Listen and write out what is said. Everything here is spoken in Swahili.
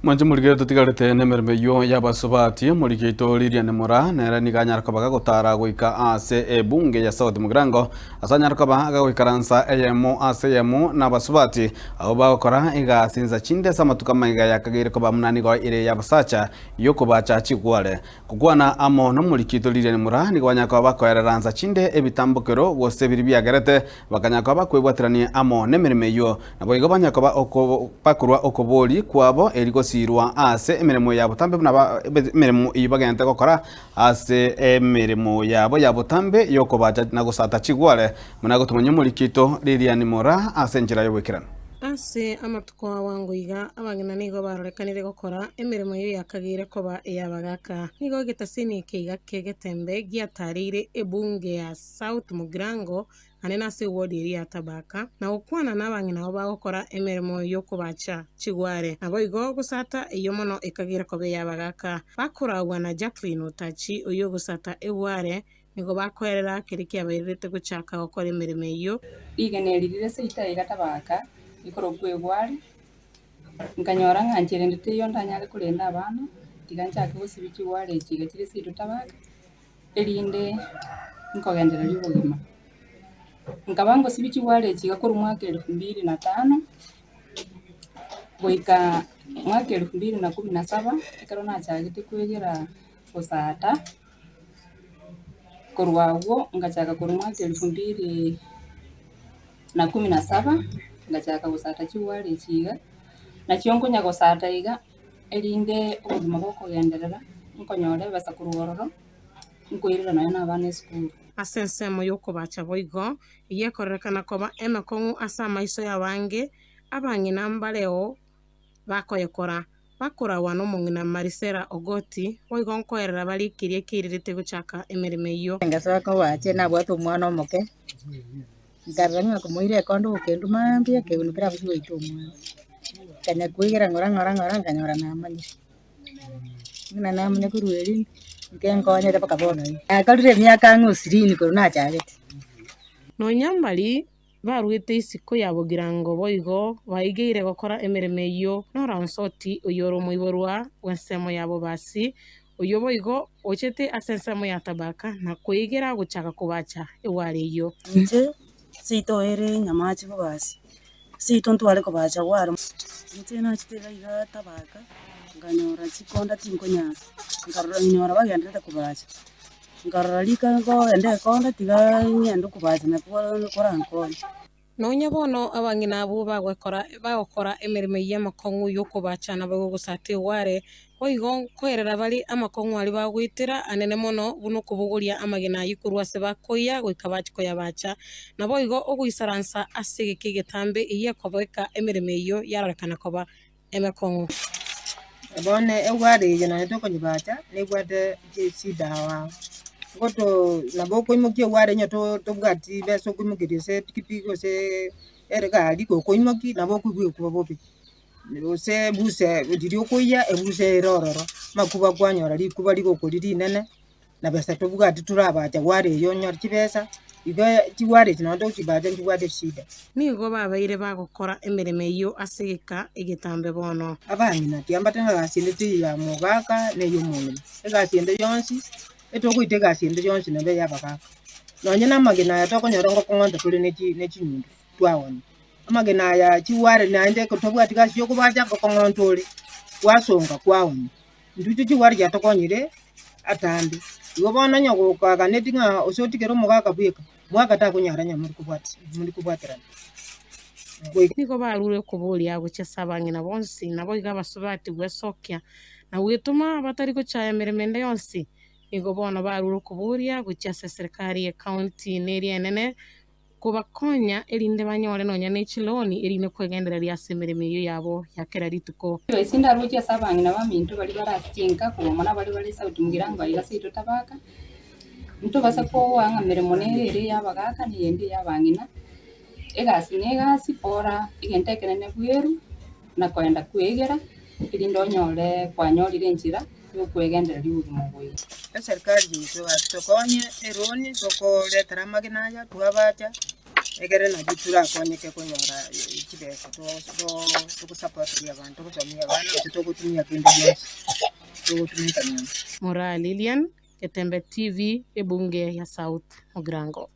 Mwanje murigere tutigarite nemerme yo yabasubati murigito Lilian Mura nera niganyarakabaga gutara guika ase ebunge ya South Mugirango asanyarakabaga guikaransa eyemo ase yemo nabasubati abo bakora igasinza chinde samatuka maiga yakagire ko bamnani go ire yabasacha yoko bacha chigwale kugwana amo no murigito Lilian Mura nigwanyaka bakoyeransa chinde ebitambukero gose biri byagarete bakanyaka bakwebwatirani amo nemerme yo nabo igobanyaka oko pakurwa okoboli kwabo erigo sirwa ase emirimo ya butambe emirimo ibagente gukora ase emirimo yabo ya butambe yoko baja nagusata chigwale munago tumenye murikito Lilian Mura ase njira y'obwekirano ase amatuko wangu iga abangina nigo barorekanire gukora emirimo yo yakagire koba eyabagaka nigo gitasini kiga kegetembe giatarire ebunge ya South Mugirango anena se wodi eri atabaka na ukwana n'abangina abo bagukora emirimo yo kubacha chigware abo igo gusata iyo mono ekagire kobe yabagaka bakuragwa na Jacqueline Utachi uyo gusata eware nigo bakorera kiriki abairete guchaka gukora emirimo iyo igeneririre se itaye gatabaka ikoro gwegwari nkanyora nkanjire ndite yo ndanyare kurenda abana tiganchake gusibiki ware kiga kire se tutabaka erinde nkogendera libugima nkabango sibiki wale chigakora umwaka 2005 goika mwaka 2017 ekaro nachagite kwegera gusata korwago ngachaka kora umwaka 2017 ngachaka gusata chiwale chiga na chiongo nya gusata iga erinde ubugima bwo kugenderera nkonyore basa kurwororo nkoirira nayo nabane school asensemo yoko bacha boigo iyekorekana koba emekongu asa maiso ya wange abangina mbaleo bakoyekora bakora wano mungina Marisera Ogoti boigo nkoerera bali kirie kiririte guchaka emirimo iyo ngasaka wache nabwato mwana omoke ngaranya kumuire kondo ukendu mambia keunukira busiwe itumwa kanya kuigira ngora nganyora namanya ngina namanya kurueri nkenkonya tapaka bona akalire myaka ng'osirini korona chagete no nyambali barwite isiko ya Bugirango boigo baigire gukora emirimo iyo no ransoti uyoro muiborwa wensemo yabo basi uyo boigo ochete asensemo ya tabaka na kuigira guchaka kubacha eware iyo nje sito ere nyamachi basi sito ntwale kubacha wara nje na chitega iga tabaka nganyora chikonda tinkonya ngarora nyora bagendete kubacha ngarora lika ngo ende konda tiga nyendo kubacha na kora nkoni nonya bono abangina abo bagokora emirimo y'amakongu yo kubacha na bagusate ware oigo kwerera bali amakongu ali bagwitira anene mono buno kubuguria amagina yikurwa se bakoya gwikabacha koyabacha na boigo oguisaransa asige kigetambe iye kobeka emirimo iyo yarekana koba emakongu bone eware jana neto konyibacha negwade chisidawa goto naboko imoki eware nyoto tobwati beso kumugirise tikipiko se erega aliko koimoki naboko gwe kubobe se buse dirio koya ebuse rororo makuba kwanyora likuba liko koliri nene na besa tobwati turabacha ware yo nyor kibesa iga tiware tinondo kibaje tiwade shida nigo babaire bagokora emirimo iyo asigika igitambe bono abanyina tiambatanga gasinde ya mugaka ne yumuntu egasinde yonsi etokwite gasinde yonsi nabe yabakaka nonye namagina yatokonyora ngo kongonda tuli ne chinyundo twawona amagina ya chiware nande ko tobwati gasi yo kubaja ko kongontole wasonga kwawona nducho chiware yatokonyire atandi yobona nyago kaga netinga osotikero mugaka bweka mwaka takunyaranya muri kubwatirana niko barure kubulia guchesa abangina bonsi nabo iga basubati gwesokya na wituma batari guchaya miremende yonsi nigo bono barure kubulia guchesa serikali ya county neria nene kubakonya erinde banyore nonya nechiloni erine kwegendereria semirimo iyo yabo yakera rituko isinda ruche sabangina bamintu bali barastinka kumona bali South Mugirango iga sito tabaka nto basa ko wanga mirimo nere yabagaka ni yende yabangina egasi pora igentekerene bweru na kwenda kwegera irindo nyore kwanyorire njira yo kwegendera liugimo bwe serikali yitu atokonye eroni soko letara magina ya tuabacha egere na jitura konyeke konyora chibesa to support ya bantu kusomia bana tutokutumia kindu byose tukutumika nyama. Mora Lilian, Ketembe TV, ebunge ya South Mugrango.